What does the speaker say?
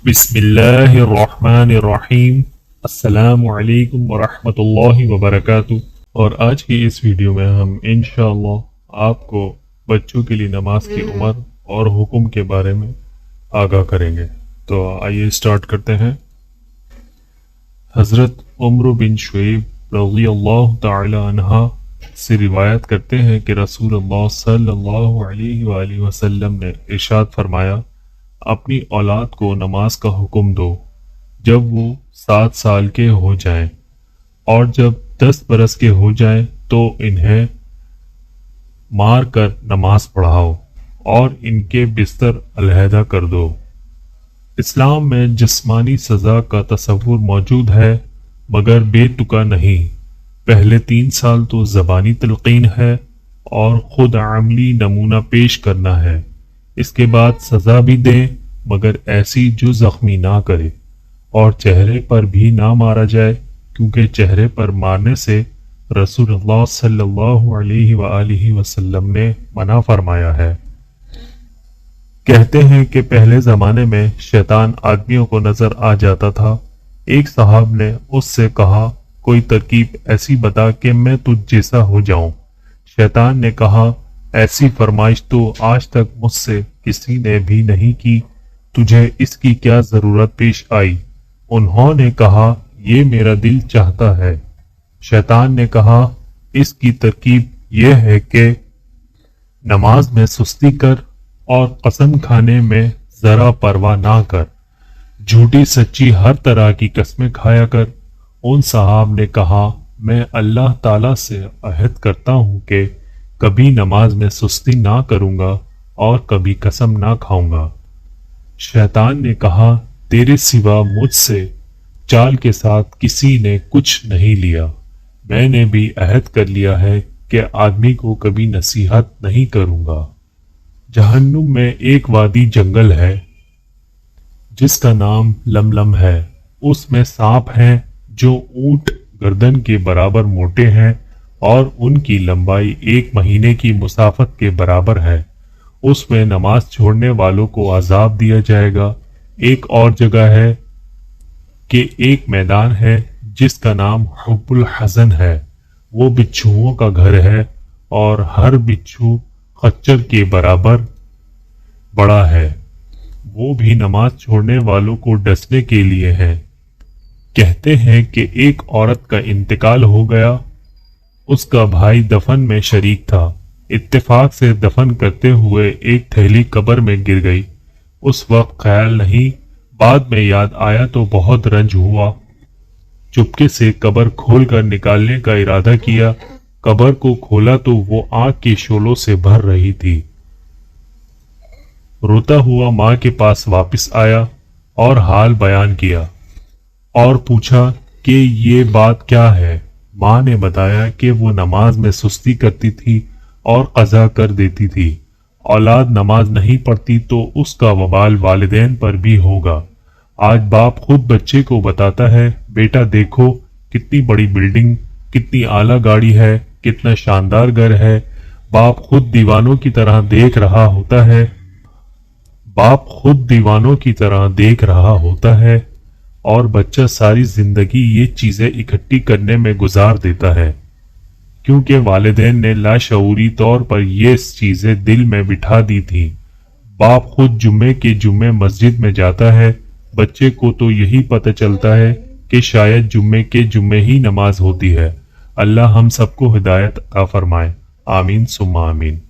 बिस्मिल्लाहिर्रहमानिर्रहीम। अस्सलामु अलैकुम वरहमतुल्लाहि वबरकातुह। और आज की इस वीडियो में हम इंशाअल्लाह आपको बच्चों के लिए नमाज की उम्र और हुक्म के बारे में आगाह करेंगे। तो आइए स्टार्ट करते हैं। हज़रत उम्र बिन शुएब रज़ियल्लाहु ताला अन्हा से रिवायत करते हैं कि रसूलुल्लाह सल्लल्लाहु अलैहि वसल्लम ने इरशाद फरमाया, अपनी औलाद को नमाज का हुक्म दो जब वो 7 साल के हो जाएं, और जब 10 बरस के हो जाएं तो इन्हें मार कर नमाज पढ़ाओ और इनके बिस्तर अलहदा कर दो। इस्लाम में जिस्मानी सज़ा का तसव्वुर मौजूद है मगर बेतुका नहीं। पहले 3 साल तो ज़बानी तलक़ीन है और खुद अमली नमूना पेश करना है। इसके बाद सज़ा भी दें मगर ऐसी जो ज़ख्मी ना करे, और चेहरे पर भी ना मारा जाए क्योंकि चेहरे पर मारने से रसूलुल्लाह सल्लल्लाहु अलैहि वसल्लम ने मना फरमाया है। कहते हैं कि पहले ज़माने में शैतान आदमियों को नज़र आ जाता था। एक साहब ने उससे कहा, कोई तरकीब ऐसी बता कि मैं तुझ जैसा हो जाऊं। शैतान ने कहा, ऐसी फरमाइश तो आज तक मुझसे किसी ने भी नहीं की, तुझे इसकी क्या जरूरत पेश आई। उन्होंने कहा, ये मेरा दिल चाहता है। शैतान ने कहा, इसकी तरकीब यह है कि नमाज में सुस्ती कर और कसम खाने में जरा परवाह ना कर, झूठी सच्ची हर तरह की कस्में खाया कर। उन साहब ने कहा, मैं अल्लाह ताला से अहद करता हूं कि कभी नमाज में सुस्ती ना करूंगा और कभी कसम ना खाऊंगा। शैतान ने कहा, तेरे सिवा मुझसे चाल के साथ किसी ने कुछ नहीं लिया। मैंने भी अहद कर लिया है कि आदमी को कभी नसीहत नहीं करूंगा। जहन्नुम में एक वादी जंगल है जिसका नाम लमलम है। उसमें सांप हैं जो ऊंट गर्दन के बराबर मोटे हैं और उनकी लंबाई 1 महीने की मुसाफत के बराबर है। उसमें नमाज छोड़ने वालों को अजाब दिया जाएगा। एक और जगह है कि एक मैदान है जिसका नाम हुब्बुल हज़न है। वो बिच्छुओं का घर है और हर बिच्छू खच्चर के बराबर बड़ा है। वो भी नमाज छोड़ने वालों को डसने के लिए है। कहते हैं कि एक औरत का इंतकाल हो गया। उसका भाई दफन में शरीक था। इत्तेफाक से दफन करते हुए एक थैली कब्र में गिर गई। उस वक्त ख्याल नहीं, बाद में याद आया तो बहुत रंज हुआ। चुपके से कब्र खोलकर निकालने का इरादा किया। कब्र को खोला तो वो आग के शोलों से भर रही थी। रोता हुआ माँ के पास वापस आया और हाल बयान किया और पूछा कि ये बात क्या है। माँ ने बताया कि वो नमाज में सुस्ती करती थी और कज़ा कर देती थी। औलाद नमाज नहीं पढ़ती तो उसका वबाल वालिदैन पर भी होगा। आज बाप खुद बच्चे को बताता है, बेटा देखो कितनी बड़ी बिल्डिंग, कितनी आला गाड़ी है, कितना शानदार घर है। बाप खुद दीवानों की तरह देख रहा होता है और बच्चा सारी जिंदगी ये चीजें इकट्ठी करने में गुजार देता है क्योंकि वालिदैन ने लाशऊरी तौर पर ये चीजें दिल में बिठा दी थी। बाप खुद जुम्मे के जुम्मे मस्जिद में जाता है। बच्चे को तो यही पता चलता है कि शायद जुम्मे के जुम्मे ही नमाज होती है। अल्लाह हम सबको हिदायत अता फरमाए। आमीन सुम्मा आमीन।